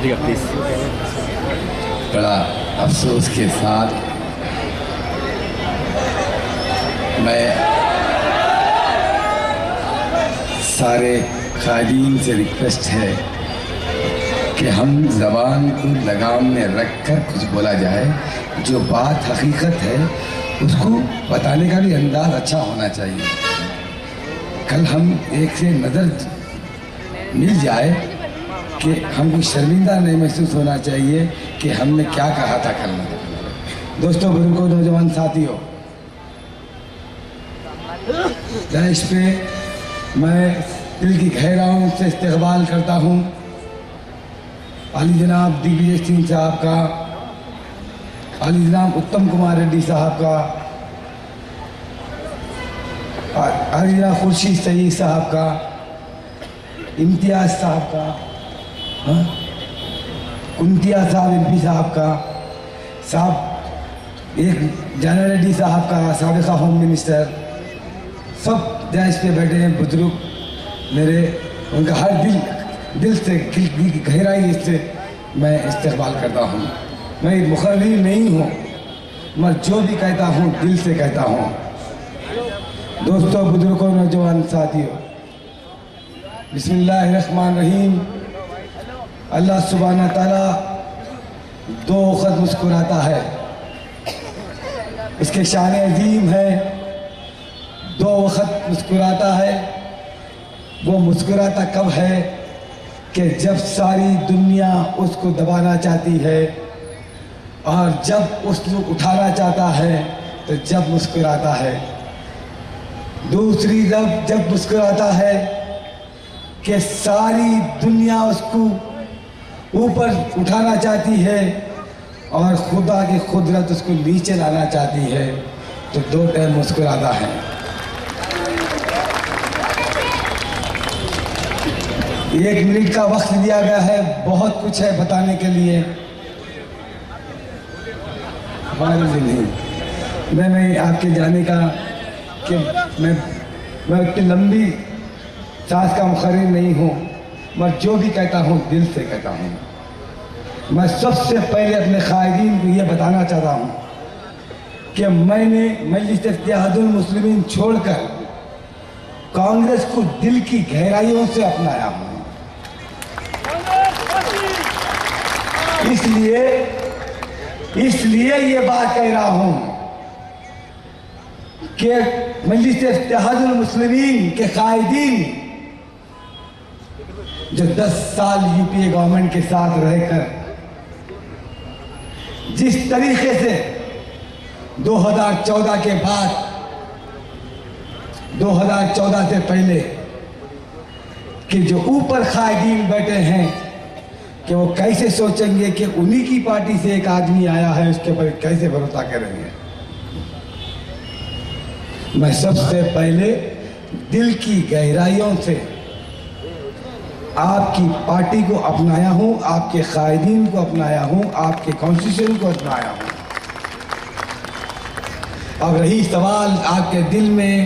बोलिएगा प्लीज़। बड़ा अफसोस के साथ मैं सारे कायदीन से रिक्वेस्ट है कि हम ज़बान को लगाम में रख कर कुछ बोला जाए। जो बात हकीकत है उसको बताने का भी अंदाज अच्छा होना चाहिए। कल हम एक से नज़र मिल जाए कि हमको शर्मिंदा नहीं महसूस होना चाहिए कि हमने क्या कहा था कल। दोस्तों, बुजुर्गों, नौजवान साथियों, इस पे मैं दिल की गहराइयों से इस्तकबाल करता हूँ आली जनाब दिग्विजय सिंह साहब का, आली जनाब उत्तम कुमार रेड्डी साहब का, आली जनाब खुर्शीद सईद साहब का, इम्तियाज साहब का, कुंतिया साहब एमपी साहब का, साहब एक जाना रेड्डी साहब का, साबिका होम मिनिस्टर, सब देश पे बैठे हैं बुजुर्ग मेरे, उनका हर दिल से गहराई से मैं इस्तकबाल करता हूँ। मैं मुखर्री नहीं हूँ, मैं जो भी कहता हूँ दिल से कहता हूँ। दोस्तों, बुजुर्गों, नौजवान साथियों, बिस्मिल्लाहिर्रहमानिर्रहीम। अल्लाह सुब्हाना ताला दो वक़्त मुस्कुराता है, इसके शान अजीम है। दो वक़्त मुस्कुराता है, वो मुस्कुराता कब है कि जब सारी दुनिया उसको दबाना चाहती है, और जब उसको उठाना चाहता है तो जब मुस्कुराता है। दूसरी जब मुस्कुराता है कि सारी दुनिया उसको ऊपर उठाना चाहती है और खुदा की कुदरत उसको नीचे लाना चाहती है, तो दो टाइम मुस्कुराता है। एक मिनट का वक्त दिया गया है, बहुत कुछ है बताने के लिए। मैं आपके जाने का कि मैं इतनी लंबी सांस का मुखर्रिर नहीं हूँ, मैं जो भी कहता हूँ दिल से कहता हूँ। मैं सबसे पहले अपने कायदीन को ये बताना चाहता हूँ कि मैंने मजलिस इत्तेहादुल मुस्लिमीन छोड़कर कांग्रेस को दिल की गहराइयों से अपनाया हूँ। इसलिए ये बात कह रहा हूँ कि मजलिस इत्तेहादुल मुस्लिमीन के कायदीन जो 10 साल यूपीए गवर्नमेंट के साथ रहकर जिस तरीके से 2014 के बाद 2014 से पहले कि जो ऊपर कायदीन बैठे हैं कि वो कैसे सोचेंगे कि उन्हीं की पार्टी से एक आदमी आया है, उसके ऊपर कैसे भरोसा करेंगे। मैं सबसे पहले दिल की गहराइयों से आपकी पार्टी को अपनाया हूं, आपके कायदीन को अपनाया हूं, आपके कॉन्स्टिट्यूशन को अपनाया हूं। अब रही सवाल आपके दिल में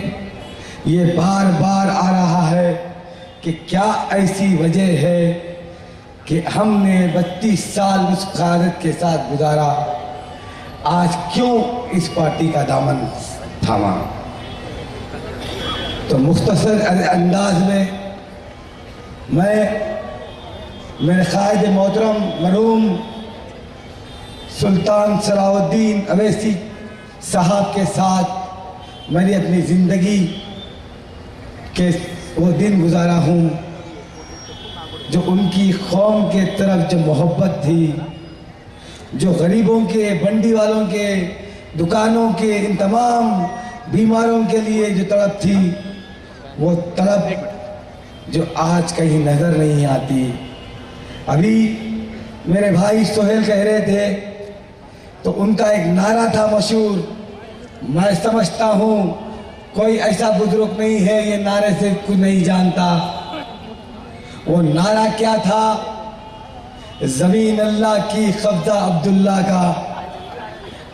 ये बार बार आ रहा है कि क्या ऐसी वजह है कि हमने 32 साल उस क़यादत के साथ गुजारा, आज क्यों इस पार्टी का दामन थामा। तो मुख्तसर अंदाज में मैं मेरे कायद मोहतरम मरहूम सुल्तान सलाहुद्दीन अवैसी साहब के साथ मैंने अपनी ज़िंदगी के वो दिन गुजारा हूँ जो उनकी कौम के तरफ जो मोहब्बत थी, जो गरीबों के, बंडी वालों के, दुकानों के, इन तमाम बीमारों के लिए जो तड़प थी, वो तड़प जो आज कहीं नज़र नहीं आती। अभी मेरे भाई सोहेल कह रहे थे तो उनका एक नारा था मशहूर, मैं समझता हूँ कोई ऐसा बुजुर्ग नहीं है ये नारे से कुछ नहीं जानता। वो नारा क्या था? ज़मीन अल्लाह की, कब्जा अब्दुल्ला का।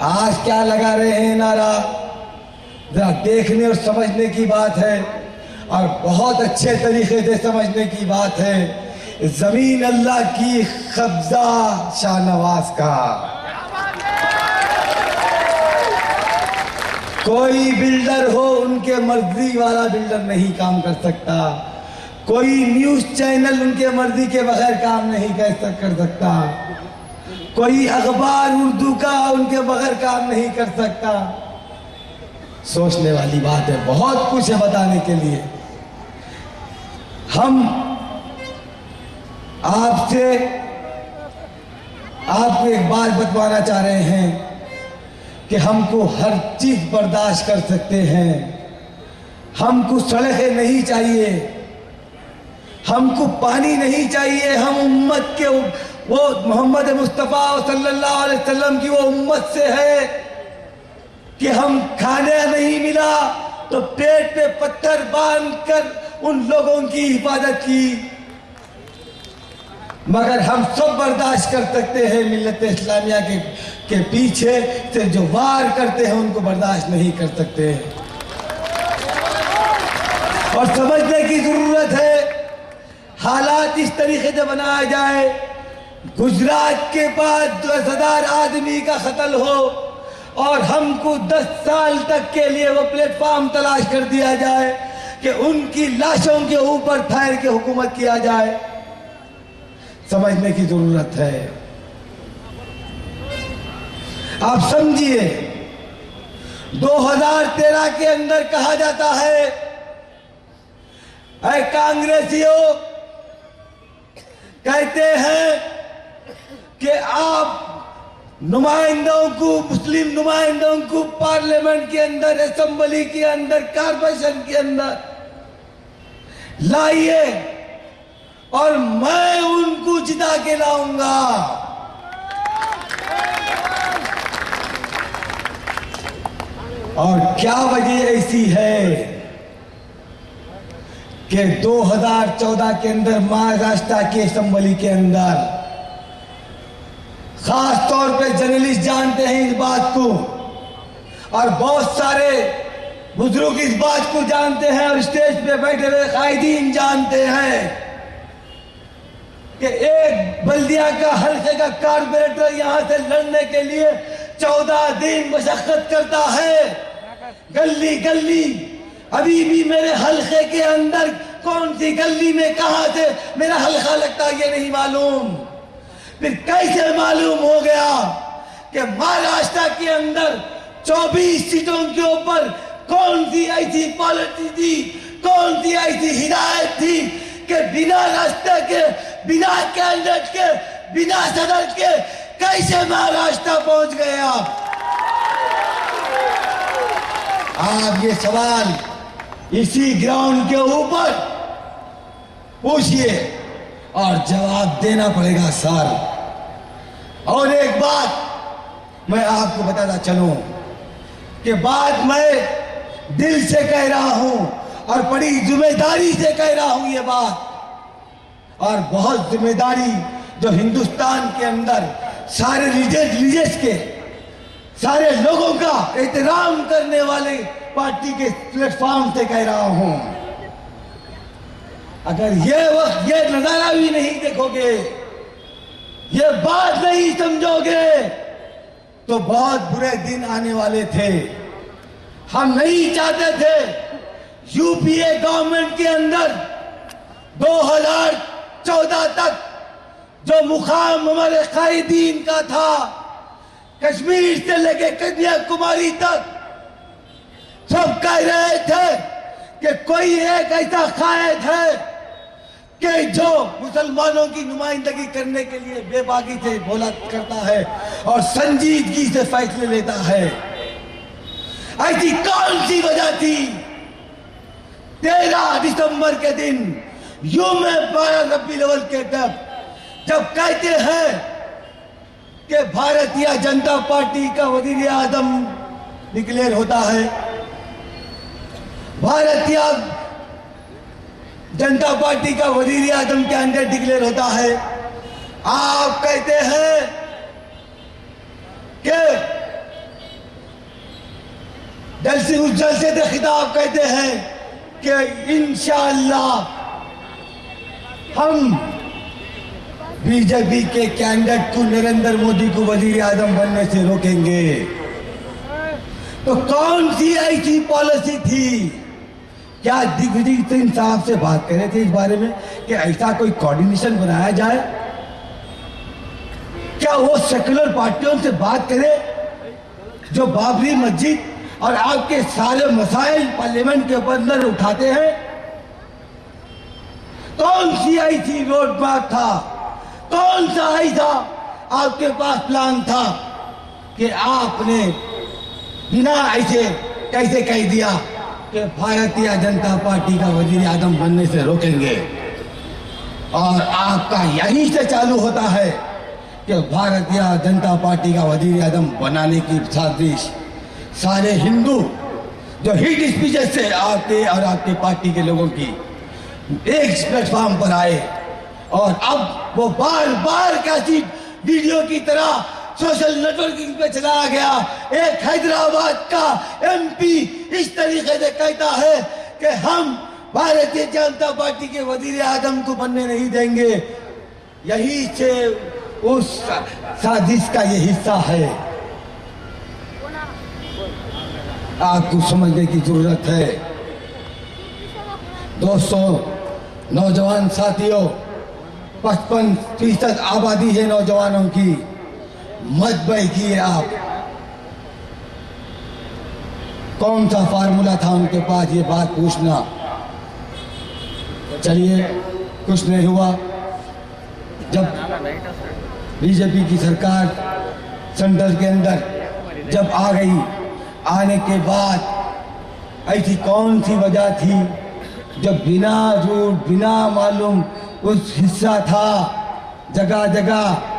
आज क्या लगा रहे हैं नारा? जरा देखने और समझने की बात है, और बहुत अच्छे तरीके से समझने की बात है जमीन अल्लाह की, कब्जा शाहनवाज का। कोई बिल्डर हो, उनके मर्जी वाला बिल्डर नहीं काम कर सकता। कोई न्यूज चैनल उनके मर्जी के बगैर काम नहीं कर सकता। कोई अखबार उर्दू का उनके बगैर काम नहीं कर सकता। सोचने वाली बात है, बहुत कुछ है बताने के लिए। हम आपसे आपको एक बात बतवाना चाह रहे हैं कि हमको हर चीज बर्दाश्त कर सकते हैं। हमको सड़कें नहीं चाहिए, हमको पानी नहीं चाहिए। हम उम्मत के, वो मोहम्मद मुस्तफ़ा सल्लल्लाहु अलैहि वसल्लम की वो उम्मत से है कि हम खाने नहीं मिला तो पेट पे पत्थर बांधकर उन लोगों की हिफाजत की। मगर हम सब बर्दाश्त कर सकते हैं। मिल्लत इस्लामिया के पीछे से जो वार करते हैं उनको बर्दाश्त नहीं कर सकते। और समझने की जरूरत है, हालात इस तरीके से बनाया जाए, गुजरात के बाद 10,000 आदमी का कत्ल हो और हमको 10 साल तक के लिए वो प्लेटफॉर्म तलाश कर दिया जाए कि उनकी लाशों के ऊपर ठहर के हुकूमत किया जाए। समझने की जरूरत है। आप समझिए, 2013 के अंदर कहा जाता है, ऐ कांग्रेसियों, कहते हैं कि आप नुमाइंदों को, मुस्लिम नुमाइंदों को पार्लियामेंट के अंदर, असेंबली के अंदर, कॉर्पोरेशन के अंदर लाइए और मैं उनको जिता के लाऊंगा। और क्या वजह ऐसी है कि 2014 के अंदर महाराष्ट्र की असेंबली के अंदर, खास तौर पे जर्नलिस्ट जानते हैं इस बात को और बहुत सारे बुजुर्ग इस बात को जानते हैं और स्टेज पे बैठे हुए कायदीन जानते हैं कि एक बल्दिया का हल्के का कारपोरेटर यहां से लड़ने के लिए 14 दिन मशक्कत करता है, गली गली। अभी भी मेरे हल्के के अंदर कौन सी गली में कहां से मेरा हल्का लगता है ये नहीं मालूम। फिर कैसे मालूम हो गया कि महाराष्ट्र के अंदर 24 सीटों के ऊपर कौन सी ऐसी पॉलिसी थी, कौन सी ऐसी हिदायत थी कि बिना रास्ते के, बिना कैंडिडेट के, बिना सदर के कैसे महाराष्ट्र पहुंच गए आप ये सवाल इसी ग्राउंड के ऊपर पूछिए और जवाब देना पड़ेगा सर। और एक बात मैं आपको बताता चलूं कि बात मैं दिल से कह रहा हूं और बड़ी जिम्मेदारी से कह रहा हूं ये बात, और बहुत जिम्मेदारी जो हिंदुस्तान के अंदर सारे रिलीजियस के, सारे लोगों का एहतराम करने वाले पार्टी के प्लेटफॉर्म से कह रहा हूं। अगर ये वक्त, ये नजारा भी नहीं देखोगे, ये बात नहीं समझोगे तो बहुत बुरे दिन आने वाले थे। हम नहीं चाहते थे यूपीए गवर्नमेंट के अंदर 2014 तक जो मुकाम हमारे कायदीन का था, कश्मीर से लेके कन्याकुमारी तक सब कह रहे थे कि कोई एक ऐसा कायद है कि जो मुसलमानों की नुमाइंदगी करने के लिए बेबाकी से बोला करता है और संजीदगी से फैसले लेता है। ऐसी कौन सी वजह थी 13 दिसंबर के दिन यूं में 12 रबी अव्वल के तक जब कहते हैं कि भारतीय जनता पार्टी का वजीर आजम डिक्लेयर होता है, भारतीय जनता पार्टी का वजीर आजम के अंदर डिक्लेयर होता है, आप कहते हैं कि उस जलसे से खिताब कहते हैं कि इंशाअल्लाह हम बीजेपी के कैंडिडेट को नरेंद्र मोदी को वजीर आजम बनने से रोकेंगे। तो कौन सी ऐसी पॉलिसी थी? क्या दिग्विजय सिंह साहब से बात करे थे इस बारे में कि ऐसा कोई कोऑर्डिनेशन बनाया जाए? क्या वो सेक्युलर पार्टियों से बात करे जो बाबरी मस्जिद और आपके सारे मसाइल पार्लियामेंट के अंदर उठाते हैं? कौन सी ऐसी रोड मैप था, कौन सा ऐसा आपके पास प्लान था कि आपने बिना ऐसे कैसे कह दिया कि भारतीय जनता पार्टी का वजीर आजम बनने से रोकेंगे? और आपका यहीं से चालू होता है कि भारतीय जनता पार्टी का वजीर आजम बनाने की साजिश सारे हिंदू जो हिट स्पीचेस से आपके और आपके पार्टी के लोगों की एक प्लेटफॉर्म पर आए और अब वो बार बार कैसी वीडियो की तरह सोशल नेटवर्किंग पे चलाया गया। एक हैदराबाद का एमपी इस तरीके से कहता है कि हम भारतीय जनता पार्टी के वजीर आजम को बनने नहीं देंगे। यही से उस साजिश का ये हिस्सा है। आपको समझने की जरूरत है दोस्तों, नौजवान साथियों, 55% आबादी है नौजवानों की। मत बहकिए आप। कौन सा फार्मूला था उनके पास ये बात पूछना? चलिए, कुछ नहीं हुआ। जब बीजेपी की सरकार सेंट्रल के अंदर जब आ गई, आने के बाद ऐसी कौन सी वजह थी जब बिना रूट बिना मालूम उस हिस्सा था जगह जगह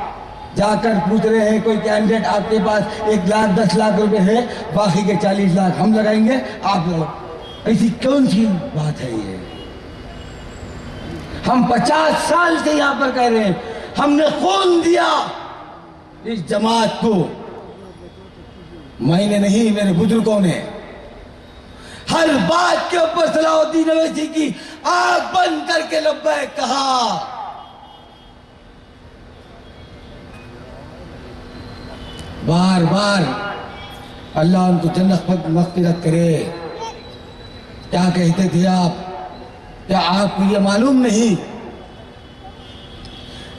जाकर पूछ रहे हैं कोई कैंडिडेट आपके पास 1 लाख 10 लाख रुपए है, बाकी के 40 लाख हम लगाएंगे, आप लगाओ। ऐसी कौन सी बात है ये? हम 50 साल से यहां पर कह रहे हैं, हमने खून दिया इस जमात को। मैंने नहीं, मेरे बुजुर्गों ने हर बात के ऊपर सलाउद्दीन अवैसी की आंख बंद करके लब्बैक कहा। बार बार अल्लाह उनको जन्नत मग़फ़िरत करे। क्या कहते थे आप? क्या आपको ये मालूम नहीं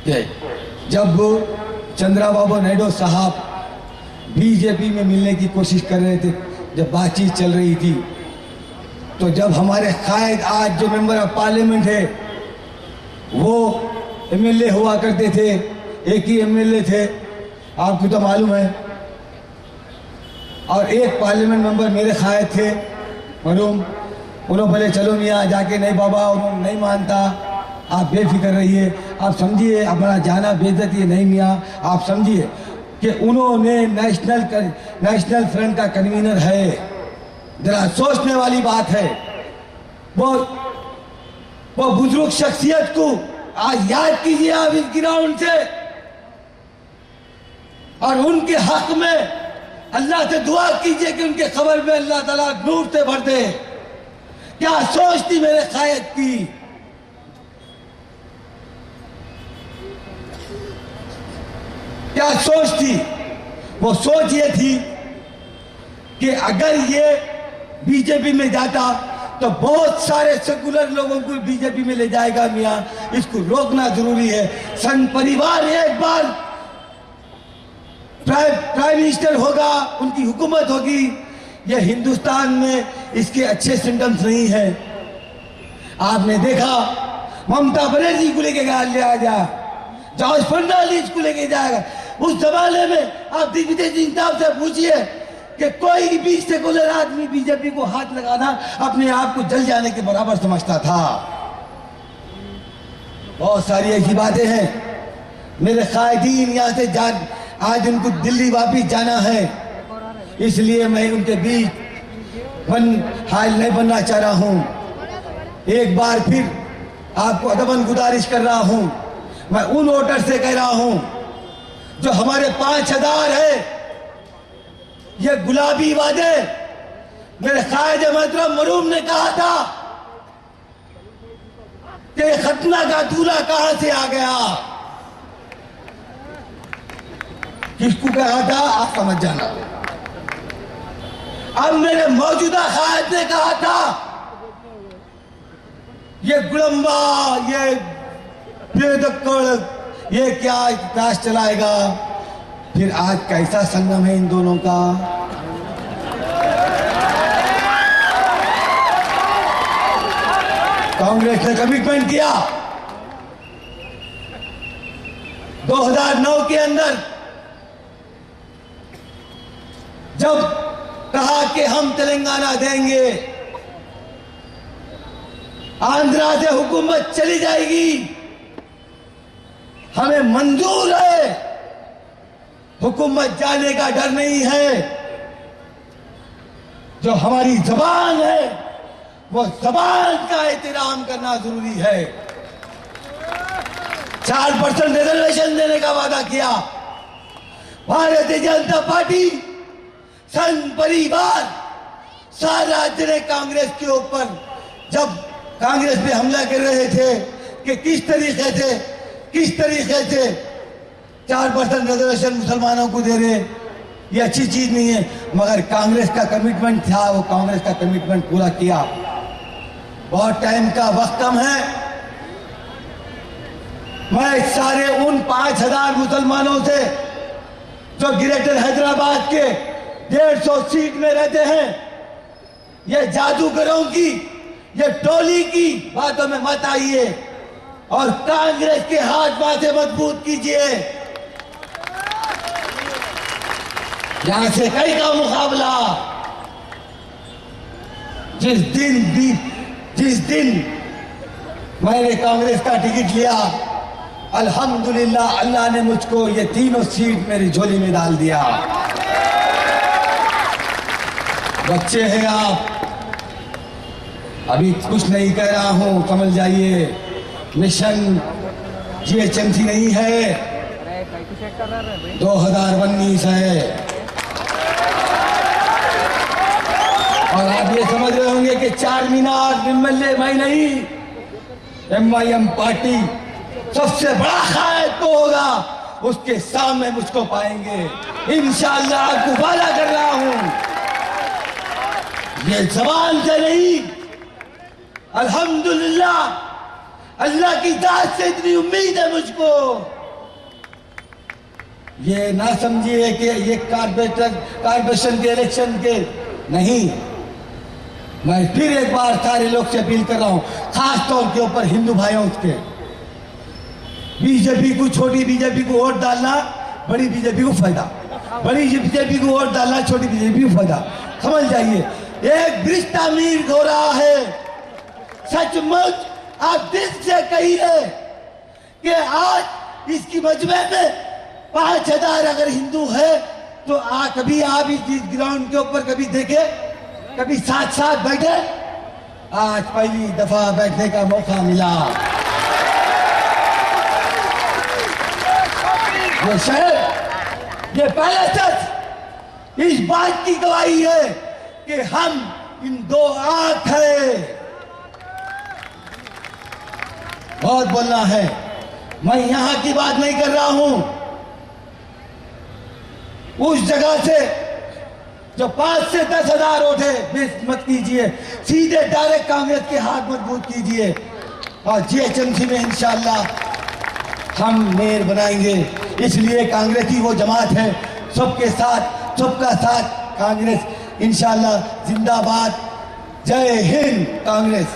कि जब चंद्रबाबू नायडू साहब बीजेपी में मिलने की कोशिश कर रहे थे, जब बातचीत चल रही थी, तो जब हमारे कायद आज जो मेंबर ऑफ पार्लियामेंट है वो एमएलए हुआ करते थे, एक ही एमएलए थे, आपको तो मालूम है। और एक पार्लियामेंट मेंबर मेरे कायद थे मरूम, उन्होंने बोले चलो मियाँ जाके, नहीं बाबा उन्होंने नहीं मानता, आप बेफिक्र रहिए, आप समझिए अपना जाना बेइज्जती नहीं मियाँ, आप समझिए कि उन्होंने नेशनल फ्रंट का कन्वीनर है। जरा सोचने वाली बात है। वो बुजुर्ग शख्सियत को आज याद कीजिए आप इस ग्राउंड से, और उनके हक में अल्लाह से दुआ कीजिए कि उनके खबर में अल्लाह ताला नूर से भर दे। क्या सोच थी मेरे कायद की? क्या सोच थी? वो सोच ये थी कि अगर ये बीजेपी में जाता तो बहुत सारे सेकुलर लोगों को बीजेपी में ले जाएगा मियाँ, इसको रोकना जरूरी है। संघ परिवार एक बार प्राइम मिनिस्टर होगा, उनकी हुकूमत होगी। ये हिंदुस्तान में इसके अच्छे सिम्टम्स नहीं है। आपने देखा ममता बनर्जी को लेके गया, जॉर्ज फर्नांडिस को लेके जाएगा। उस जमाने में आप दिग्विजय सिंह साहब से पूछिए कि कोई भी सेकुलर आदमी बीजेपी को हाथ लगाना अपने आप को जल जाने के बराबर समझता था। बहुत सारी ऐसी बातें हैं। मेरे कायदीन यहाँ से आज उनको दिल्ली वापिस जाना है, इसलिए मैं उनके बीच हाल नहीं बनना चाह रहा हूँ। एक बार फिर आपको अदबन गुजारिश कर रहा हूँ, मैं उन वोटर से कह रहा हूँ जो हमारे 5000 है, ये गुलाबी वादे मेरे कायद मोहतरम मरूम ने कहा था कि खतना का दूल्हा कहां से आ गया। किसको कहा था आप समझ जाना। अब मेरे मौजूदा कायद ने कहा था ये गुलंबा, ये बेदक्कड़, ये क्या इतिहास चलाएगा। फिर आज कैसा संगम है इन दोनों का। कांग्रेस ने कमिटमेंट किया 2009 के अंदर, जब कहा कि हम तेलंगाना देंगे, आंध्रा से हुकूमत चली जाएगी, हमें मंजूर है, हुकूमत जाने का डर नहीं है। जो हमारी जबान है वो जबान का एहतराम करना जरूरी है। 4% रिजर्वेशन देने का वादा किया। भारतीय जनता पार्टी, संघ परिवार, सारा राज्य ने कांग्रेस के ऊपर, जब कांग्रेस पे हमला कर रहे थे कि किस तरीके से 4% रिजर्वेशन मुसलमानों को दे रहे, ये अच्छी चीज नहीं है, मगर कांग्रेस का कमिटमेंट था, वो कांग्रेस का कमिटमेंट पूरा किया। बहुत टाइम का वक्त कम है। मैं सारे उन 5000 मुसलमानों से जो ग्रेटर हैदराबाद के 150 सीट में रहते हैं, ये जादूगरों की, ये टोली की बातों में मत आइए और कांग्रेस के हाथ बातें मजबूत कीजिए। यहां से कई का मुकाबला। जिस दिन मैंने कांग्रेस का टिकट लिया, अल्हम्दुलिल्लाह अल्लाह ने मुझको ये तीनों सीट मेरी झोली में डाल दिया। बच्चे हैं आप, अभी कुछ नहीं कह रहा हूं, समझ जाइए। मिशन GHMC नहीं है, 2019 है। और आप ये समझ रहे होंगे कि 4 मीनार MLA मैं नहीं, MIM पार्टी सबसे बड़ा कायद तो होगा, उसके सामने मुझको पाएंगे इंशाअल्लाह। आपको वादा कर रहा हूं, ये जबान से नहीं, अल्हम्दुलिल्लाह अल्लाह की दात से इतनी उम्मीद है मुझको। ये ना समझिए कि ये कारपोरेशन के इलेक्शन के नहीं। मैं फिर एक बार सारे लोग से अपील कर रहा हूं, खास तौर के ऊपर हिंदू भाइयों के, बीजेपी को, छोटी बीजेपी को वोट डालना, बड़ी बीजेपी को फायदा, बड़ी बीजेपी को वोट डालना, छोटी बीजेपी को फायदा। समझ जाइए, एक ब्रिज तामीर हो रहा है। सचमुच आप दिल से कहिए कि आज इसकी मजमे में 5000 अगर हिंदू है तो कभी आप इस ग्राउंड के ऊपर कभी देखे, कभी साथ साथ बैठे। आज पहली दफा बैठने का मौका मिला। ये शहर, ये पहले सच इस बात की गवाही है कि हम इन दो आंख है। बहुत बोलना है, मैं यहां की बात नहीं कर रहा हूं, उस जगह से जो 5 से 10,000 वोट है, मिस मत कीजिए, सीधे डायरेक्ट कांग्रेस के हाथ मजबूत कीजिए और GHMC में इंशाअल्लाह हम मेयर बनाएंगे। इसलिए कांग्रेस की वो जमात है, सबके साथ, सबका साथ कांग्रेस इंशाअल्लाह जिंदाबाद। जय हिंद कांग्रेस।